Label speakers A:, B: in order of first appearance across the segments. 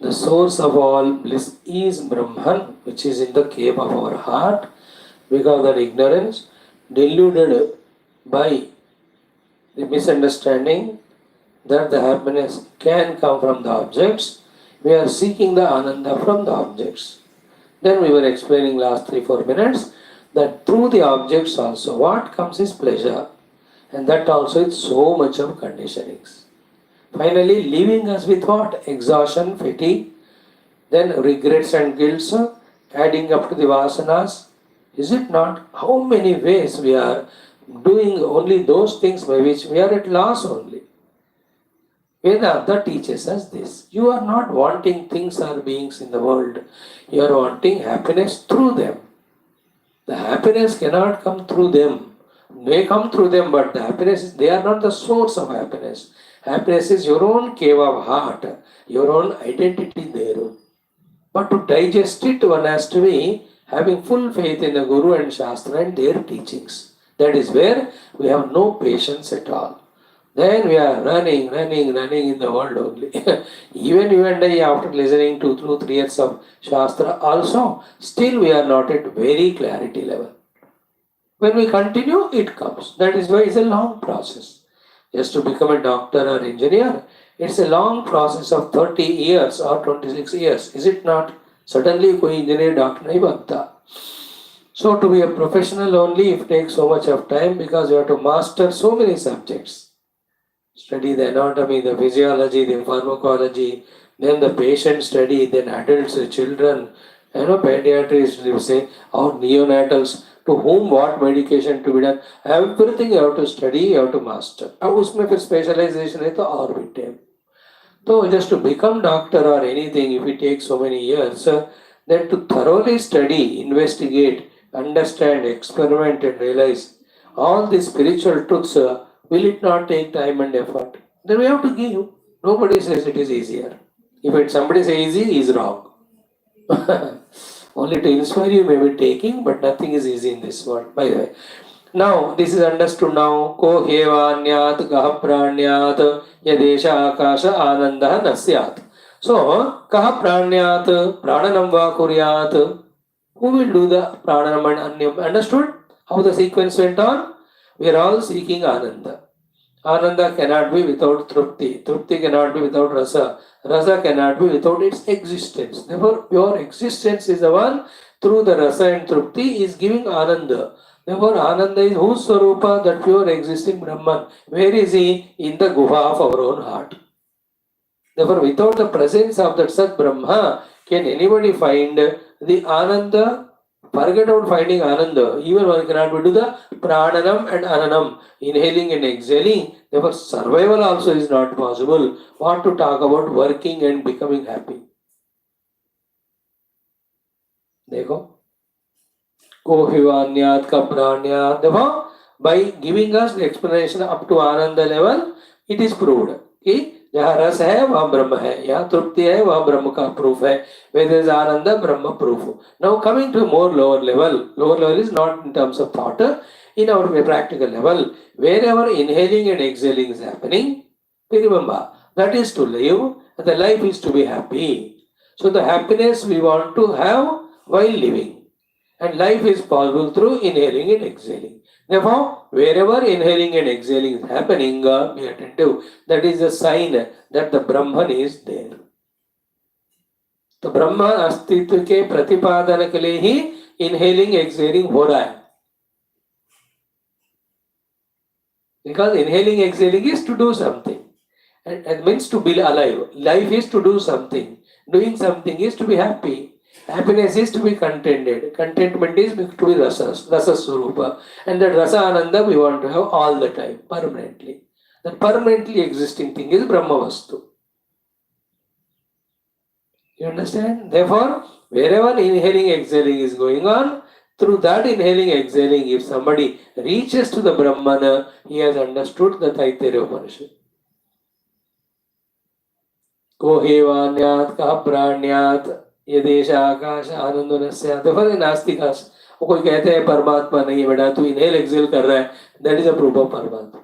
A: The source of all bliss is Brahman, which is in the cave of our heart, because of ignorance, deluded by the misunderstanding that the happiness can come from the objects. We are seeking the ananda from the objects. Then we were explaining last 3-4 minutes that through the objects also what comes is pleasure, and that also is so much of conditionings. Finally leaving us with what? Exhaustion, fatigue, then regrets and guilts, adding up to the vasanas. Is it not? How many ways we are doing only those things by which we are at loss only. Vedanta teaches us this. You are not wanting things or beings in the world. You are wanting happiness through them. The happiness cannot come through them. May come through them, but the happiness is, they are not the source of happiness. Happiness is your own cave of heart, your own identity there. But to digest it, one has to be having full faith in the Guru and Shastra and their teachings. That is where we have no patience at all. Then we are running in the world only. Even you and I, after listening to 2-3 years of Shastra also, still we are not at very clarity level. When we continue, it comes. That is why it's a long process. Just to become a doctor or engineer, it's a long process of 30 years or 26 years. Is it not? Suddenly, koi engineer doctor nahi banta. So to be a professional only, it takes so much of time because you have to master so many subjects. Study the anatomy, the physiology, the pharmacology, then the patient study, then adults, children, pediatrics, you say, or neonatals, to whom what medication to be done. Everything you have to study, you have to master. अब उसमें फिर specialization है तो और भी time. So just to become doctor or anything, if it takes so many years, then to thoroughly study, investigate, understand, experiment and realize all these spiritual truths, will it not take time and effort? Then we have to give. Nobody says it is easier. If somebody says easy, he is wrong. Only to inspire you may be taking, but nothing is easy in this world. By the way, now this is understood now. Ko hevanyat kaha pranyat yadesha akasha ananda nasyat. So kaha pranyat prananam va kuryat. Who will do the prananam and anyam? Understood how the sequence went on? We are all seeking ananda. Ananda cannot be without trupti. Trupti cannot be without rasa. Rasa cannot be without its existence. Therefore, your existence is the one through the rasa and trupti is giving ananda. Therefore, ananda is whose swarupa? That pure existing Brahman. Where is he? In the guha of our own heart. Therefore, without the presence of that Sat Brahma, can anybody find the ananda? Forget about finding ananda. Even one cannot do the prananam and ananam, inhaling and exhaling. Therefore, survival also is not possible. What to talk about working and becoming happy? Dekho. Kohivanyat ka pranyat. Therefore, by giving us the explanation up to ananda level, it is proved. कि जहाँ रस है वहाँ ब्रह्म है, यहाँ तृप्ति है वहाँ ब्रह्म का प्रूफ है. Where there is ananda, brahma proof. Now coming to a more lower level is not in terms of thought, in our practical level, wherever inhaling and exhaling is happening, remember, that is to live, and the life is to be happy. So the happiness we want to have while living, and life is possible through inhaling and exhaling. Therefore, wherever inhaling and exhaling is happening, be attentive. That is a sign that the Brahman is there. तो ब्रह्म अस्तित्व के प्रतिपादन के लिए ही inhaling exhaling हो रहा है. Because inhaling exhaling is to do something, and means to be alive. Life is to do something. Doing something is to be happy. Happiness is to be contented. Contentment is to be rasa swarupa. And that rasa ananda we want to have all the time, permanently. The permanently existing thing is Brahma Vastu. You understand? Therefore, wherever inhaling, exhaling is going on, through that inhaling, exhaling, if somebody reaches to the Brahmana, he has understood the Taittiriya Upanishad. Ko hevanyat kaha pranyat यदेश Akash Anand नस्य. देखो नास्तिकास वो कोई कहते हैं परमात्मा नहीं है बेटा, तू इनहेल एक्सेल कर रहा है, that is a proof of परमात्मा.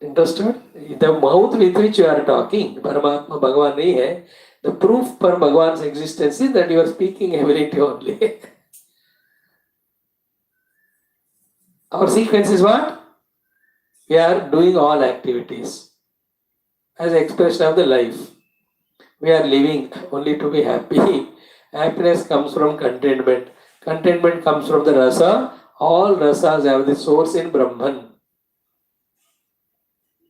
A: Interested? the mouth with which you are talking, Paramatma Bhagavan nahi hai. The proof for Bhagavan's existence is that you are speaking ability only. Our sequence is what? We are doing all activities as an expression of the life. We are living only to be happy. Happiness comes from contentment. Contentment comes from the rasa. All rasas have the source in Brahman.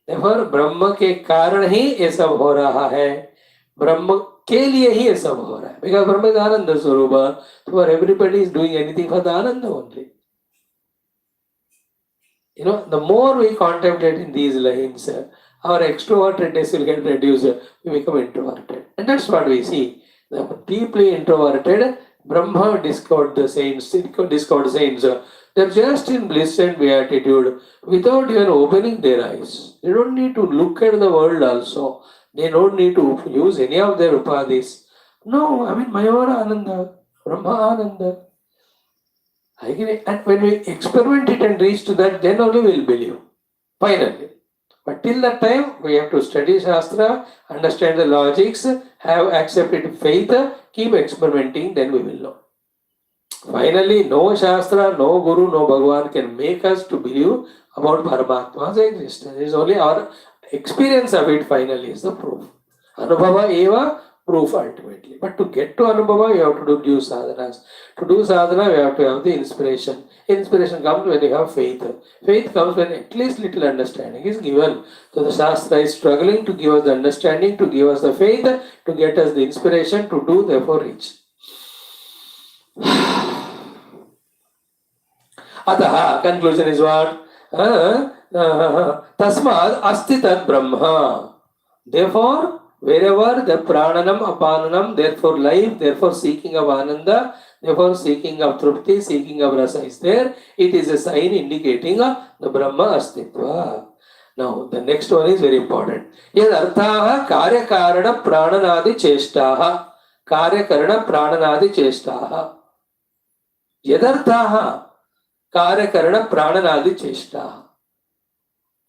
A: Therefore, ब्रह्म के कारण ही ये सब हो रहा है. ब्रह्म के लिए ही ये सब हो रहा है. Because Brahma is Ananda Swarupa. So everybody is doing anything for the Ananda only. You know, the more we contemplate in these lines, our extrovertedness will get reduced. We become introverted. And that's what we see. The deeply introverted, Brahma discovered the saints. They're just in bliss and beatitude without even opening their eyes. They don't need to look at the world also. They don't need to use any of their upadhis. No, I mean, Mayora Ananda, Brahma Ananda. And when we experiment it and reach to that, then only we will believe. Finally. But till that time, we have to study Shastra, understand the logics, have accepted faith, keep experimenting, then we will know. Finally, no Shastra, no Guru, no Bhagavan can make us to believe about Paramatma's existence. It is only our experience of it finally is the proof. Anubhava eva, proof ultimately. But to get to Anubhava, we have to do sadhanas. To do sadhana, we have to have the inspiration. Inspiration comes when you have faith. Faith comes when at least little understanding is given. So the Shastra is struggling to give us the understanding, to give us the faith, to get us the inspiration to do, therefore reach. Ataha, conclusion is what? Tasmad asti tad brahma. Therefore, wherever the prananam, apananam, therefore life, therefore seeking of ananda, therefore seeking of trupti, seeking of rasa is there, it is a sign indicating the Brahma astitva. Now, the next one is very important. Yad arthaha karya karana prananadi cheshtaha. Karya karana prananadi cheshtaha. Yadarthaha karya karana prananadi cheshtaha.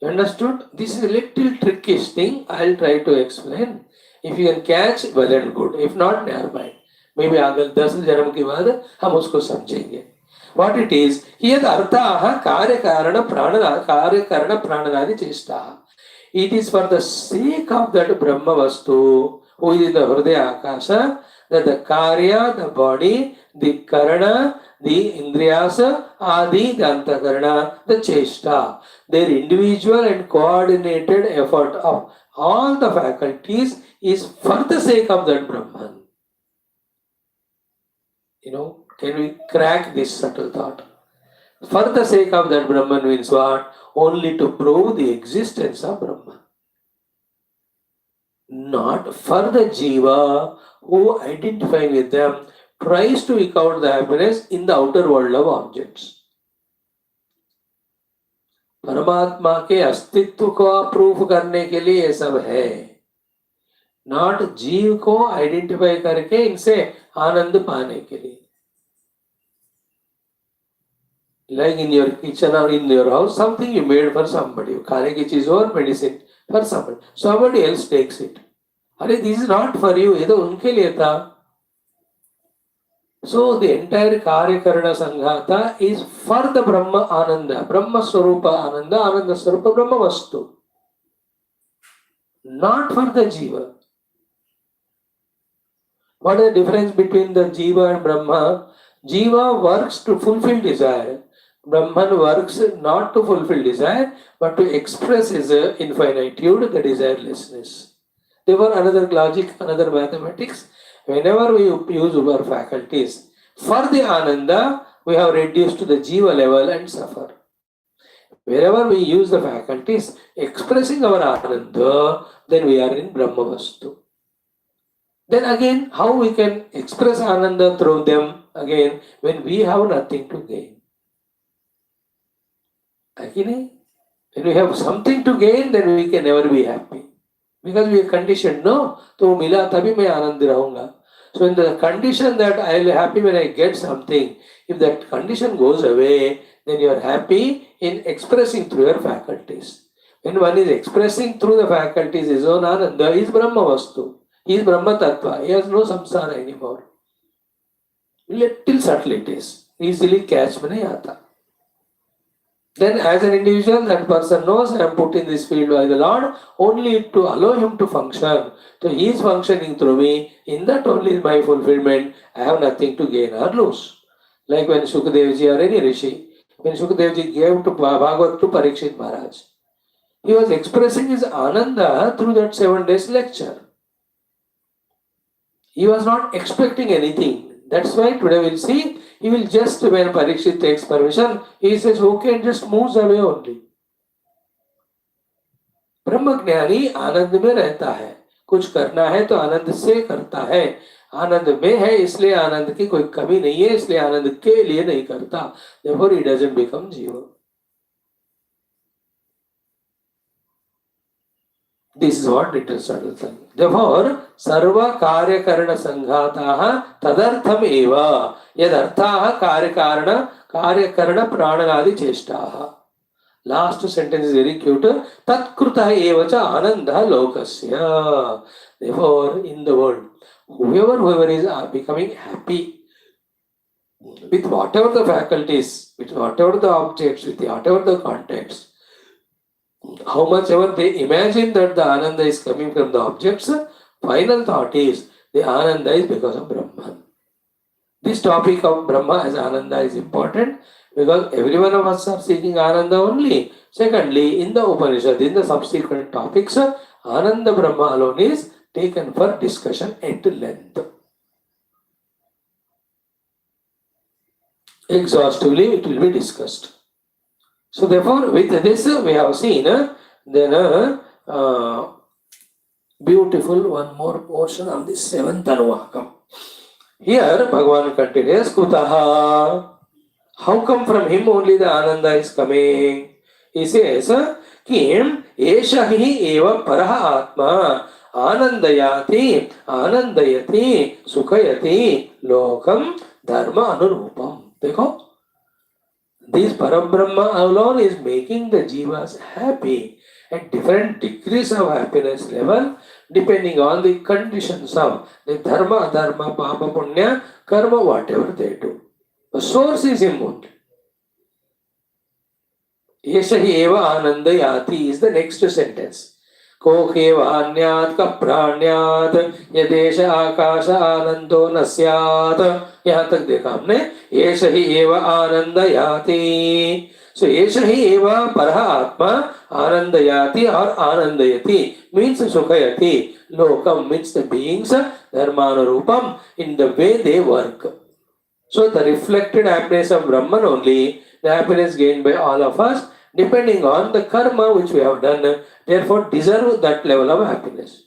A: You understood? This is a little trickish thing. I'll try to explain. If you can catch, well and good. If not, never mind. Maybe अगले 10 जन्म के बाद हम उसको समझेंगे. What it is? यद अर्थाः कार्य कारण प्राणनादि चेष्टा. It is for the sake of that Brahma Vastu, who is in the Hridaya Akasha, that the Karya, the body, the Karana, the Indriyasa, Adi, the Antakarana, the Cheshta, their individual and coordinated effort of all the faculties is for the sake of that Brahman. You know, can we crack this subtle thought? For the sake of that Brahman means what? Only to prove the existence of Brahman. Not for the Jiva who identifying with them tries to eke out the happiness in the outer world of objects. परमात्मा के अस्तित्व को proof करने के लिए ये सब है. नॉट जीव को आइडेंटिफाई करके इनसे आनंद पाने के लिए. Like in your kitchen or in your house, something you made for somebody. खाने की चीज और medicine for somebody. Somebody else takes it. अरे this is not for you. ये तो उनके लिए था. So the entire Karya Karana Sanghata is for the Brahma Ananda, Brahma Swarupa Ananda, Ananda Swarupa Brahma Vastu. Not for the Jiva. What is the difference between the Jiva and Brahma? Jiva works to fulfill desire. Brahman works not to fulfill desire, but to express his infinitude, the desirelessness. Therefore, another logic, another mathematics. Whenever we use our faculties for the Ananda, we have reduced to the Jiva level and suffer. Wherever we use the faculties expressing our Ananda, then we are in Brahma Vastu. Then again, how we can express Ananda through them again when we have nothing to gain? Again, when we have something to gain, then we can never be happy. Because we are conditioned, no, तो मिला तभी मैं आनंद रहूंगा. So in the condition that I will be happy when I get something, if that condition goes away, then you are happy in expressing through your faculties. When one is expressing through the faculties his own Ananda, he is Brahma Vastu. He is Brahma Tattva. He has no samsara anymore. Little subtle it is. Easily catch mein nahi aata. Then as an individual, that person knows I am put in this field by the Lord only to allow him to function. So he is functioning through me. In that only is my fulfillment. I have nothing to gain or lose. Like when Shukadevji or any Rishi, when Shukadevji gave to Bhagavad to Parikshit Maharaj, he was expressing his Ananda through that 7 days lecture. He was not expecting anything. That's why today we'll see, he will just, when Parikshit takes permission, he says, okay, and just moves away only. ब्रह्मज्ञानी आनंद में रहता है, कुछ करना है तो आनंद से करता है, आनंद में है इसलिए आनंद की कोई कमी नहीं है, इसलिए आनंद के लिए नहीं करता. Therefore he doesn't become जीव. This is what it is saying. Therefore, sarva karya karana sanghataha tadartham eva yadarthaha karya karana prananadi cheshtaha. Last sentence is very cute. Tatkruta eva cha ananda lokasya. Therefore, in the world, whoever is becoming happy with whatever the faculties, with whatever the objects, with whatever the context, how much ever they imagine that the Ananda is coming from the objects, final thought is the Ananda is because of Brahman. This topic of Brahma as Ananda is important because every one of us are seeking Ananda only. Secondly, in the Upanishad, in the subsequent topics, Ananda Brahma alone is taken for discussion at length. Exhaustively it will be discussed. So therefore, with this we have seen then beautiful one more portion of this 7th Anuvakam. Here Bhagavan continues, Kutaha. How come from him only the Ananda is coming? He says, Kim Eshahi eva paraha atma anandayati anandayati sukhayati lokam dharma anurupam. Dekho? This Parabrahma alone is making the jivas happy at different degrees of happiness level depending on the conditions of the dharma, adharma, papa, punya, karma, whatever they do. The source is him only. Yeshahi eva anandayati is the next sentence. कोकेवान्यात् कप्राण्यात् यदेश आकाश आनंदो न स्यात्. यहाँ तक देखा हमने. एष हि एव आनंदयाति. So एष हि एव परः आत्मा आनंदयाति और आनंदयति means सुखयति. Lokam means the beings, dharmanurupam in the way they work. So the reflected happiness of Brahman only, the happiness gained by all of us, depending on the karma which we have done, therefore deserve that level of happiness.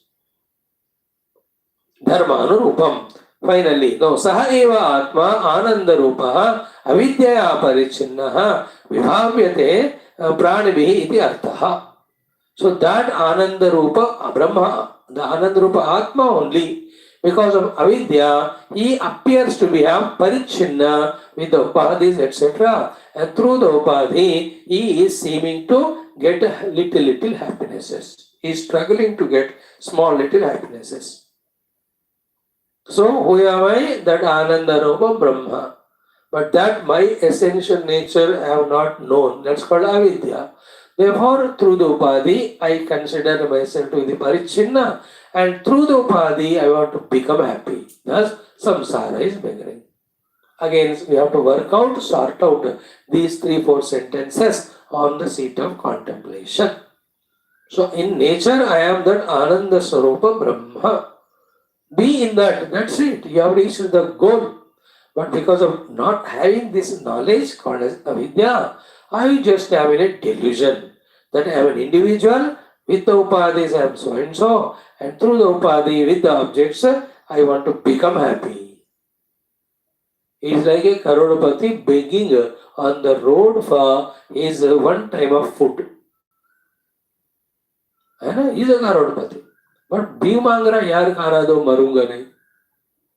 A: Dharmanurupam. Finally, now saha eva atma anandarupaha avidyaya parichinnaha vibhavyate pranibhi iti arthaha. So that anandarupa Brahma, the anandarupa Atma only, because of avidya, he appears to be a parichinna with the upadhis, etc. And through the upadhi, he is seeming to get little happinesses. He is struggling to get small little happinesses. So, who am I? That Ananda Rupa Brahma. But that my essential nature I have not known. That's called avidya. Therefore, through the upadhi, I consider myself to be the parichinna. And through the upadhi, I want to become happy. Thus, samsara is beginning. Again, we have to work out, sort out these 3-4 sentences on the seat of contemplation. So, in nature, I am that Ananda Swarupa Brahma. Be in that, that's it. You have reached the goal. But because of not having this knowledge called as avidya, I just am in a delusion that I am an individual. With the upadhis I am so and so, and through the upadhi with the objects I want to become happy. It is like a karodapati begging on the road for his one time of food. He is a karodapati. But Bhimangra yar karado marunga nahi.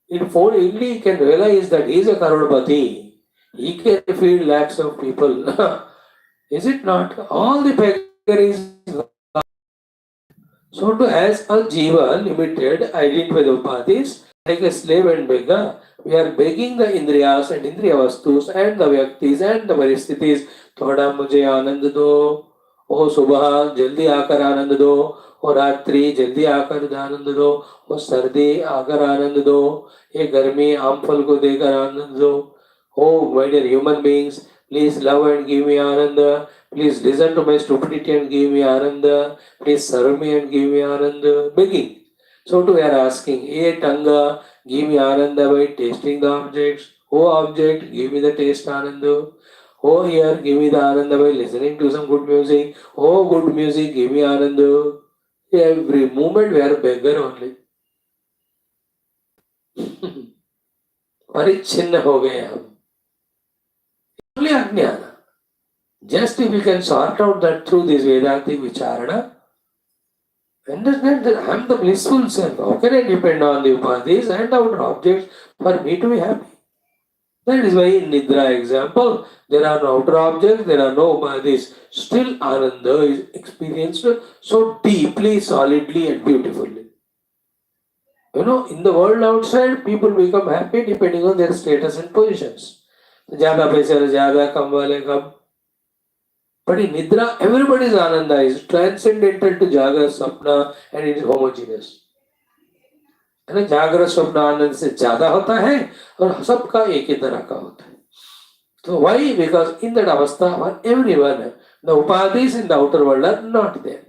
A: In full Italy he can realize that he is a karodapati. He can feed lakhs of people. Is it not? All the beggars So to as a jiva limited, identify the upadhis, like a slave and beggar, we are begging the indriyas and indriya vastus and the vyaktis and the paristhithis, थोड़ा मुझे आनंद दो, ओ सुबह जल्दी आकर आनंद दो, ओ रात्रि जल्दी आकर आनंद दो, ओ सर्दी आकर आनंद दो, ये गर्मी आम फल को देकर आनंद दो, ओ my dear human beings, please love and give me ananda, please listen to my stupidity and give me ananda, please serve me and give me ananda, begging. So too we are asking, hey Tanga, give me ananda by tasting the objects, oh object, give me the taste ananda. Oh, here, give me the ananda by listening to some good music. Oh, good music, give me ananda. Every moment we are beggar only. परिच्छिन्न हो गए हम. Only ajnana. Just if we can sort out that through this Vedantic Vicharana, understand that I am the blissful self. How can I depend on the upadhis and outer objects for me to be happy? That is why in Nidra example, there are no outer objects, there are no upadhis. Still Ananda is experienced so deeply, solidly and beautifully. You know, in the world outside, people become happy depending on their status and positions. ज़्यादा पैसे वाले ज़्यादा, कम वाले कम. But in Nidra, everybody's Ananda is transcendental to Jagra, Sapna and it is homogeneous. है ना, जागृत स्वप्न आनंद से ज्यादा होता है और सबका एक ही तरह का होता है. So why? Because in that avastha for everyone, the upadhis in the outer world are not there.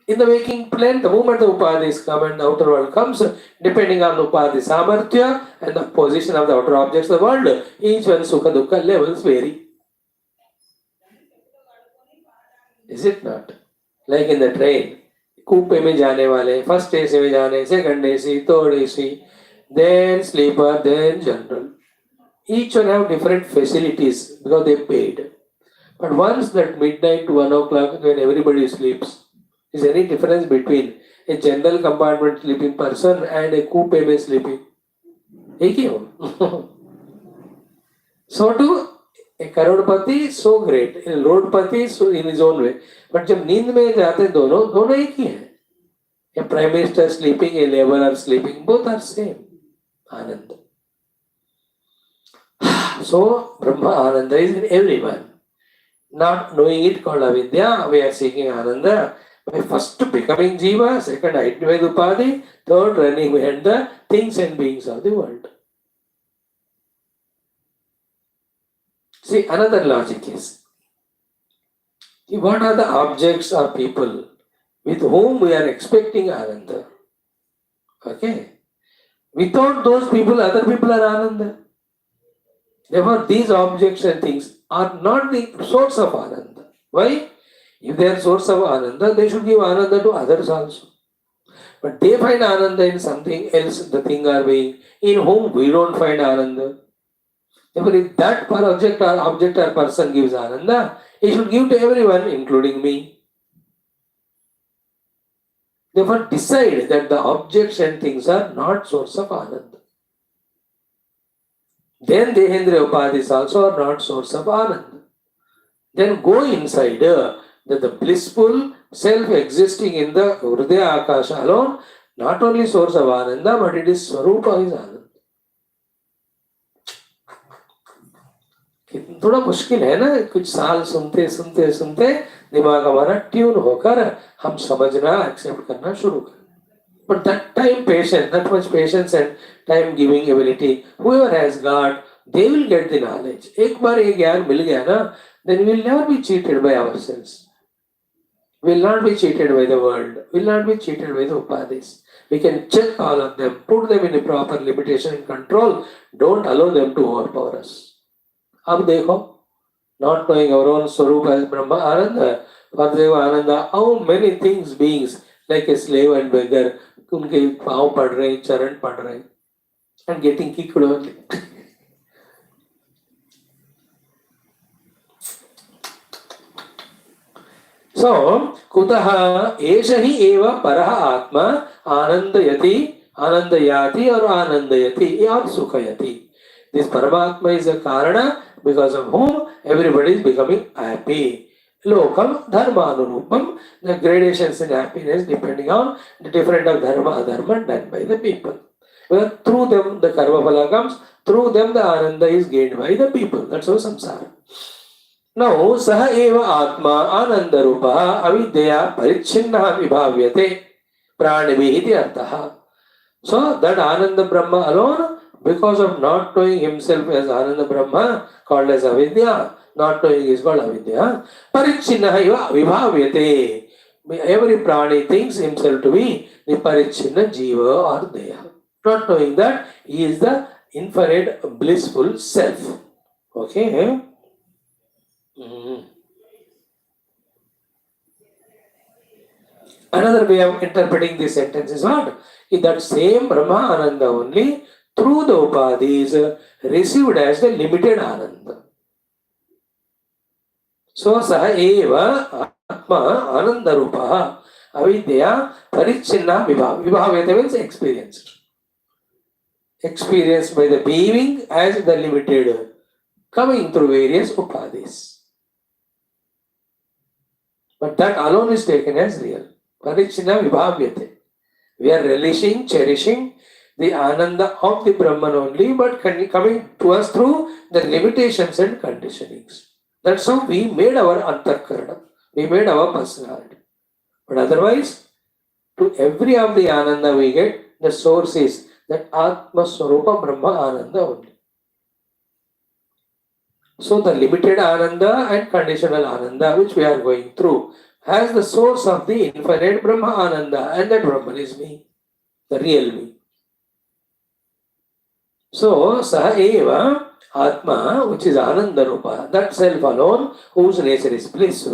A: In the waking plane, the moment the upadhis come and the outer world comes, depending on the upadhi samarthya and the position of the outer objects of the world, each one sukha dukkha levels vary. Is it not? Like in the train, कूपे में जाने वाले, first AC में जाने, second AC, third AC, then sleeper, then general. Each one have different facilities because they paid. But once that midnight to 1 o'clock when everybody sleeps, is any difference between a general compartment sleeping person and a coupe में sleeping? एक ही हो. So too, a Crorepati so great, a रोडपति so in his own way. But जब नींद में जाते दोनों एक ही है. A prime minister sleeping, a laborer sleeping, both are same. Ananda. So Brahma Ananda is in everyone. Not knowing it called avidya, we are seeking Ananda by first becoming Jiva, second identify the Upadhi, third running behind the things and beings of the world. See, another logic is, what are the objects or people with whom we are expecting Ananda? Okay? Without those people, other people are Ananda. Therefore, these objects and things are not the source of Ananda. Why? If they are source of Ananda, they should give Ananda to others also. But they find Ananda in something else, the thing or being, in whom we don't find Ananda. Therefore, if that object or person gives Ananda, he should give to everyone, including me. Therefore, decide that the objects and things are not source of Ananda. Then Dehendriya Upadhis also are not source of Ananda. Then go inside that the blissful self existing in the Hridaya Akasha alone, not only source of Ananda, but it is Swarupa is Ananda. थोड़ा मुश्किल है ना, कुछ साल सुनते सुनते सुनते दिमाग हमारा ट्यून होकर हम समझना एक्सेप्ट करना शुरू करें. But that time patience, that much patience and time giving ability, whoever has got, they will get the knowledge. एक बार ये ज्ञान मिल गया ना, then we will never be cheated by ourselves. We will not be cheated by the world. We will not be cheated by the upadhis. We can check all of them, put them in a proper limitation and control. Don't allow them to overpower us. अब देखो, not knowing our own Swarupa as Brahma Ananda, Vasudeva Ananda, how many things, beings, like a slave and beggar, उनके पाँव पड़ रहे, चरण पड़ रहे, and getting kicked only. So, कुतः एष हि एव परः आत्मा आनंदयति, आनंदयाति और आनंदयति और सुखयति. This Paramatma is a Karana because of whom everybody is becoming happy. lokam dharmanurupam, the gradations in happiness depending on the different of dharma adharma done by the people. Well, through them the karma phala comes, through them the ananda is gained by the people. That's how samsara. Now, saha eva atma ananda rupa avidya parichinna vibhavyate pranibhi iti artha. So that Ananda Brahma alone, because of not knowing himself as Ananda Brahma, called as avidya, not knowing is called avidya, parichinna iva vibhavyate. Every prani thinks himself to be the parichinna jiva or deha. Not knowing that he is the infinite blissful self. Okay? Another way of interpreting this sentence is what? Is that same Brahma Ananda only through the Upadhis received as the limited Ananda. So saha eva atma ananda rupaha avidya parichinna vibhav. Vibhavyate means experienced. Experienced by the being as the limited, coming through various Upadhis. But that alone is taken as real. Parichinna vibhavyate. We are relishing, cherishing the Ananda of the Brahman only, but coming to us through the limitations and conditionings. That's how we made our antarkarana. We made our personality. But otherwise, to every of the Ananda we get, the source is that Atma Swarupa Brahma Ananda only. So the limited Ananda and conditional Ananda which we are going through has the source of the infinite Brahma Ananda, and that Brahman is me, the real me. So, Saha Eva Atma, which is Ananda Rupa, that self alone, whose nature is bliss,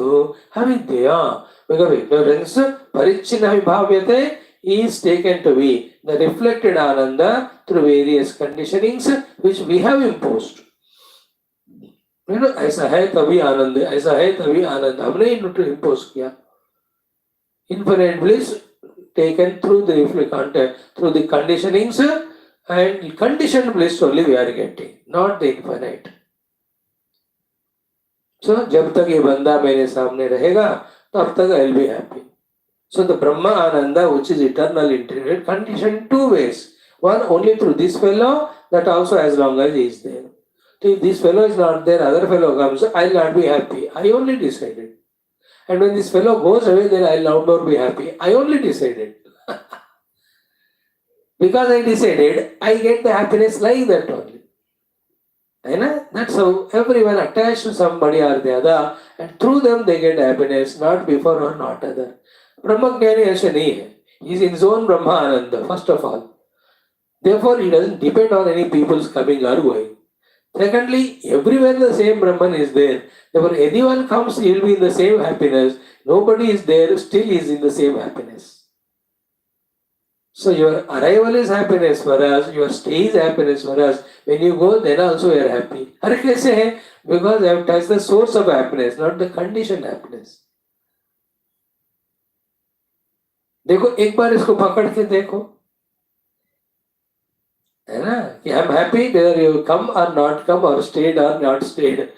A: Avidya, because ignorance, Parichinna Vibhavyate, is taken to be the reflected Ananda through various conditionings which we have imposed. You know, ऐसा है तभी आनंद, ऐसा है तभी आनंद, हमने impose किया. Infinite bliss taken through the conditionings, and conditioned bliss only we are getting, not the infinite. So जब तक ये बंदा मेरे सामने रहेगा, तब तक I will be happy. So the Brahma Ananda, which is eternal, infinite, conditioned two ways. One only through this fellow, that also as long as he is there. So if this fellow is not there, other fellow comes, I will not be happy. I only decided. And when this fellow goes away, then I will not be happy. I only decided. Because I decided, I get the happiness like that only. That's how everyone attached to somebody or the other, and through them they get happiness, not before or not other. Brahmajnani aisa nahi hai. He is in his own Brahma Ananda, first of all. Therefore, he doesn't depend on any people's coming or going. Secondly, everywhere the same Brahman is there. Therefore, anyone comes, he will be in the same happiness. Nobody is there, still he is in the same happiness. So your arrival is happiness for us, your stay is happiness for us. When you go, then also you are happy. Are kaise hai? Because I have touched the source of happiness, not the conditioned happiness. देखो एक बार इसको पकड़ के देखो, है ना, कि I'm happy whether you come or not come, or stayed or not stayed.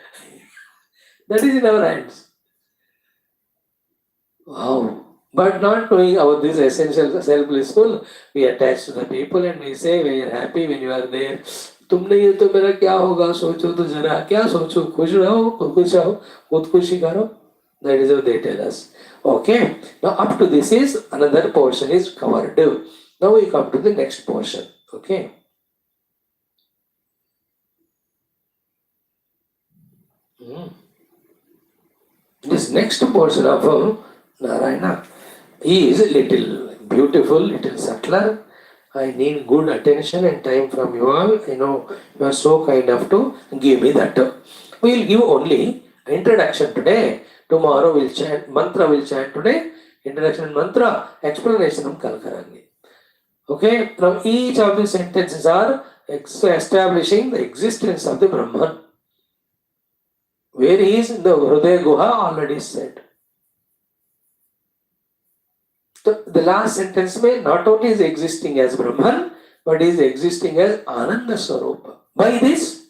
A: That is in our hands. Wow. But not knowing about this essential self-blissful, we attach to the people and we say we are happy when you are there. तुम नहीं है तो मेरा क्या होगा, सोचो तो जरा, क्या सोचो, खुश रहो, खुद खुशी करो. That is what they tell us. Okay. Now up to this is another portion is covered. Now we come to the next portion. Okay. This next portion of Narayana is little beautiful, little subtler. I need good attention and time from you all. I know you are so kind enough to give me that. We will give only introduction today. Tomorrow we'll chant, mantra will chant today. Introduction mantra, explanation हम कल करेंगे. Okay. Now each of the sentences are establishing the existence of the Brahman. Where he is in the Hridaya Guha already said. So the last sentence may not only is existing as Brahman, but is existing as Ananda Swarupa. By this,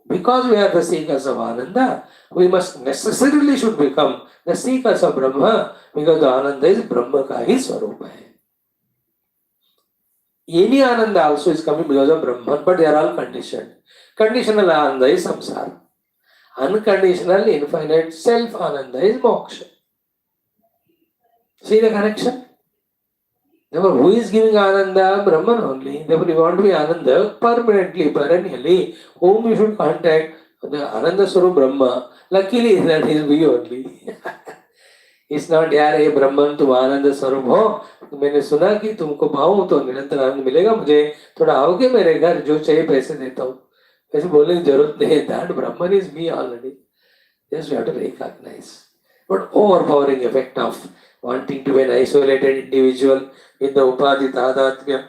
A: Because we are the seekers of Ananda, we must necessarily should become the seekers of Brahma, because the Ananda is Brahma ka hi swarup hai. Any Ananda also is coming because of Brahman, but they are all conditioned. Conditional Ananda is samsara. Unconditional, infinite self Ananda is moksha. See the connection? Therefore, who is giving Ananda? Brahman only. Therefore, you want to be Ananda permanently, perennially. Whom you should contact? The Ananda Swarup Brahma. Luckily, that is we only. It's not यार ये ब्रह्मन तुम आनंद स्वरूप हो, तो मैंने सुना कि तुमको पाऊं तो निरंतर आनंद मिलेगा, मुझे थोड़ा आओगे मेरे घर, जो चाहिए पैसे देता हूँ. ऐसे बोलने की जरूरत नहीं है. That Brahman is me already. Just we have to recognize. But overpowering effect of wanting to be an isolated individual in the upadhi tadatmya,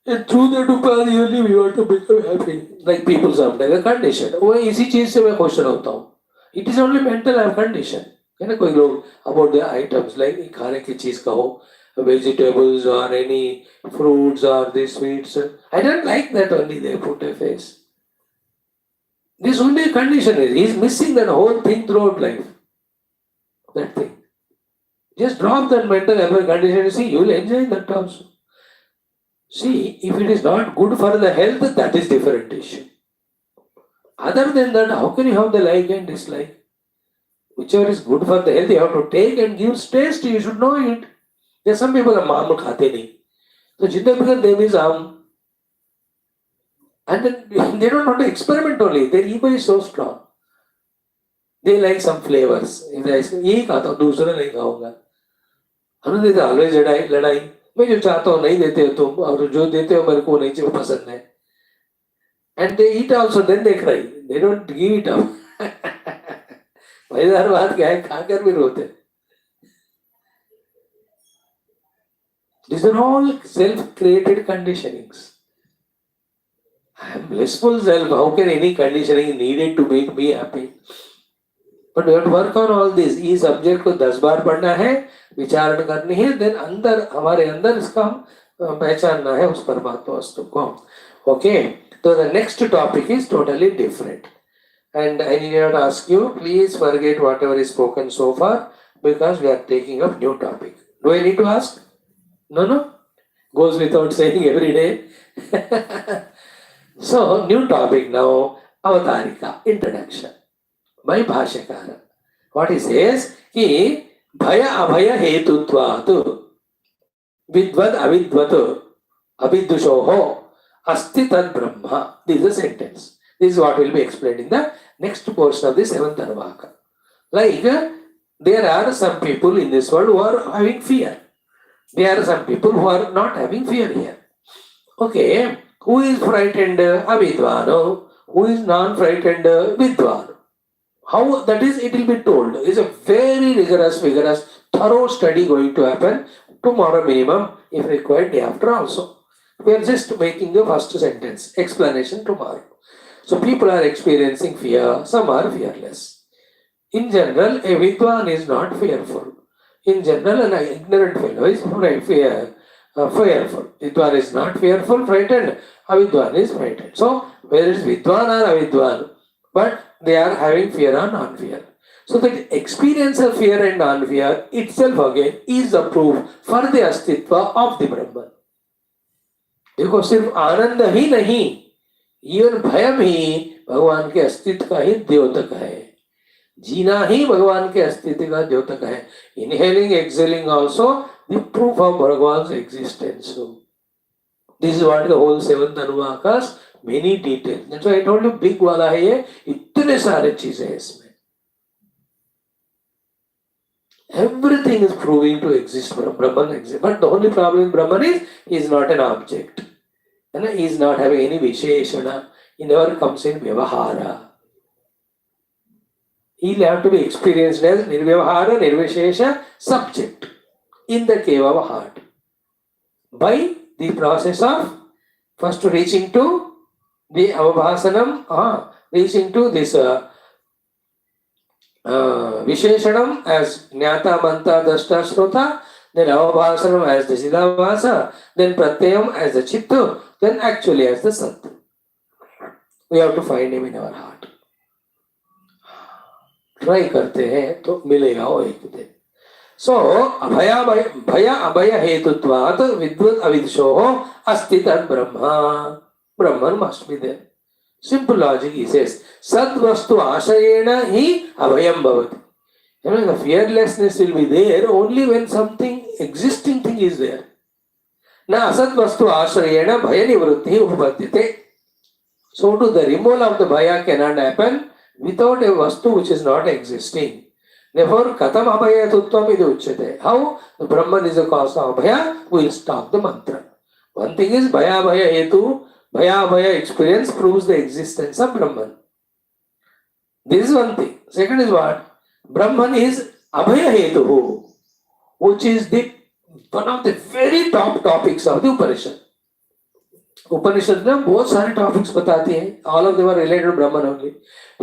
A: and through that upadhi only we want to become happy. Like people sometimes are conditioned. वो इसी चीज से मैं खुश रहता हूँ. It is only mental I am conditioned. है ना, कोई लोग about the items like खाने की चीज का हो, vegetables or any fruits or the sweets. I don't like that only they put a face. This only a condition is. He is missing that whole thing throughout life. That thing. Just drop that mental condition and see, you will enjoy that also. See, if it is not good for the health, that is different issue. Other than that, how can you have the like and dislike? Whichever is good for the health, you have to take and give taste. You should know it. There are some people who are khate nahi. So, jitna because they is am. And then they don't want to experiment only. Their ego is so strong. They like some flavors. If they say, ये खाता हूँ, दूसरा नहीं खाऊंगा. अनुदेश always लड़ाई. मैं जो चाहता हूँ नहीं देते हो तुम, और जो देते हो मेरे को नहीं चाहिए, पसंद है. And they eat also, then they cry. They don't give it up. मजेदार बात क्या है, खाकर भी रोते. These are all self-created conditionings. I am blissful self. How can any conditioning needed to make me happy? But we have to work on all this. इस subject को 10 बार पढ़ना है, विचारण करनी है, then अंदर हमारे अंदर इसका हम पहचानना है उस परमात्मा वस्तु को. Okay, so the next topic is totally different. And I need to ask you, please forget whatever is spoken so far, because we are taking up new topic. Do I need to ask? No? Goes without saying every day. So, new topic now, Avatarika, introduction. By Bhashyakara. What he says, कि भय अभय हेतुत्वात् विद्वद अविद्वत् अविदुषोः अस्ति तद ब्रह्म. This is a sentence. This is what will be explained in the next portion of the 7th Anuvaka. Like, there are some people in this world who are having fear. There are some people who are not having fear here. Okay, who is frightened? Avidvano. Who is non-frightened? Vidvan. How that is, it will be told. It is a very rigorous, vigorous, thorough study going to happen tomorrow minimum, if required day after also. We are just making the first sentence, explanation tomorrow. So people are experiencing fear, some are fearless. In general, a Vidwan is not fearful. In general, an ignorant fellow is fearful. Vidwan is not fearful, frightened. Avidwan is frightened. So, whether it's Vidwan or Avidwan, but they are having fear or non-fear. So, the experience of fear and non-fear itself again is a proof for the Astitva of the Brahman. देखो सिर्फ आनंद ही नहीं, even भयम ही भगवान के अस्तित्व का ही द्योतक है. जीना ही भगवान के अस्तित्व का द्योतक है. Inhaling, exhaling also the proof of Bhagwan's existence. So, this is what the whole 7th Anuvakas, many details. That's why I told you big वाला है ये, इतने सारे चीजें हैं इसमें. Everything is proving to exist. Brahman exists. But the only problem in Brahman is, he is not an object. And he is not having any Visheshana. He never comes in Vyavahara. He will have to be experienced as Nirvyavahara, Nirvishesha subject in the cave of heart. By the process of first reaching to the Avabhasanam, reaching to this Visheshanam as Jnata, Manta, Drashta, Shrutha, then Avabhasanam as the Siddhavasa, then Pratyayam as the Chittu, then actually as the Sat. We have to find him in our heart. Try करते हैं तो मिलेगा वो एक दिन. So भय अभय हेतुत्वात् विद्वत् अविदुषोः अस्ति तद् ब्रह्म. Brahman must be there. Simple logic, he says. Sad vastu ashayena hi abhayam bhavati. You know, the fearlessness will be there only when something existing thing is there. Na asad vastu ashrayena bhaya nivrutti upapadyate. So to the removal of the bhaya cannot happen without a vastu which is not existing. Therefore, katam abhaya tutvam idu uchyate. How? The Brahman is the cause of abhaya. We will stop the mantra. One thing is bhaya abhaya hetu. Bhaya abhaya experience proves the existence of Brahman. This is one thing. Second is what? Brahman is abhaya hetu, which is the one of the very top topics of the Upanishad. Upanishad में बहुत सारे topics बताती हैं. All of them are related to Brahman only.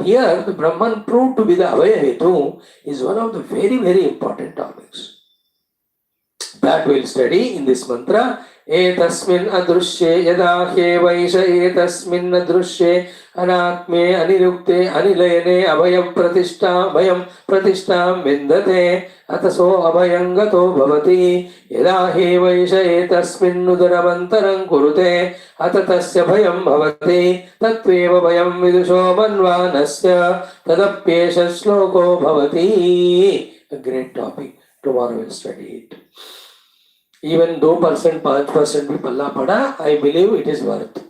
A: Here, the Brahman proved to be the abhaya hetu is one of the very, very important topics. That we'll study in this mantra. एतस्मिन् अदृश्ये यदा ह्येवैष एतस्मिन् अदृश्ये अनात्मे अनिरुक्ते अनिलयने अभयं प्रतिष्ठां विन्दते अतसो अभयं गतो भवति यदा ह्येवैष एतस्मिन् उदरमन्तरं कुरुते अत तस्य भयं भवति तत्त्वेव भयं विदुषो मन्वानस्य तदप्येष श्लोको भवति. A great topic. Tomorrow we'll study it. Even 2%, 5% भी पल्ला पड़ा, I believe it is worth.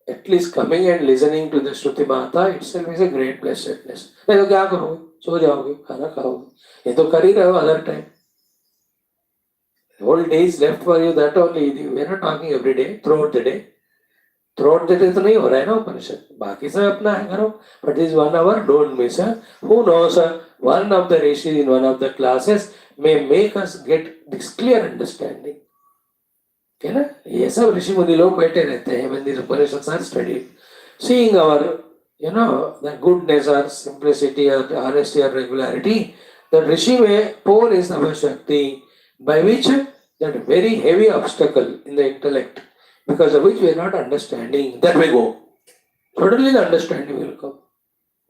A: At least coming and listening to the Shruti Mata itself is a great blessedness. नहीं तो क्या करोगे? सो जाओगे, खाना खाओगे. ये तो कर ही रहे हो other time. The whole day is left for you. That only. We are not talking every day, throughout the day. Throughout the day तो नहीं हो रहा है ना उपनिषद. बाकी सब अपना है करो. But this 1 hour, don't miss. Who knows? One of the rishis in one of the classes may make us get this clear understanding. Okay, na? ये सब ऋषि मुनि लोग बैठे रहते हैं when these Upanishads are studied, seeing our, the goodness or simplicity or honesty or regularity. The rishi में pole is our Shakti, by which that very heavy obstacle in the intellect, because of which we are not understanding, that we go. Suddenly the understanding will come.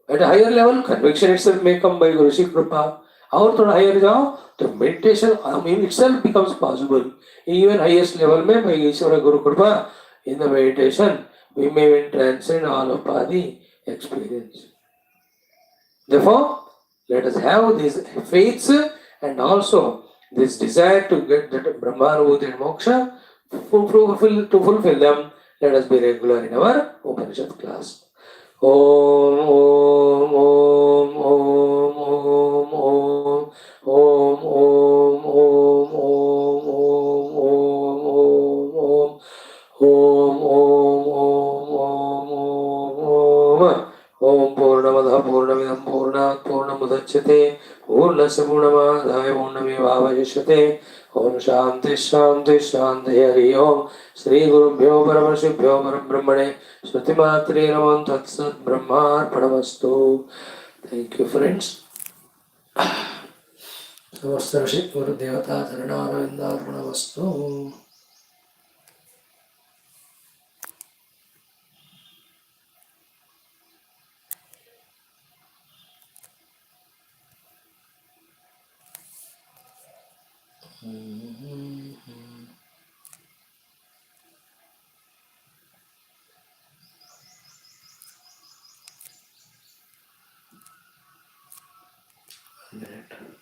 A: At a higher level, conviction itself may come by Rishi Kripa. और थोड़ा higher जाओ तो meditation itself becomes possible. Even highest level में by Ishvara Guru Kripa, in the meditation we may transcend all of the experience. Therefore, let us have these faiths and also this desire to get that Brahmanubhuti and Moksha, to fulfill them. Let us be regular in our Upanishad class. Om Om Om Om Om Om Om Om Om Om Om Om Om Om Purnamada Purnamidam Purnat Purnamudachyate Purnasya Purnamādaya Purnamevāvajashyate. Om Shanti Shanti Shanti Hari Om. Shri Guru Bhyo Paramashibhyo Parabrahmane Shruti Matre Namam Tatsat Brahmarpanamastu. Thank you, friends. Samasta Shri Guru Devata Dharanaravindarpanamastu. Minute.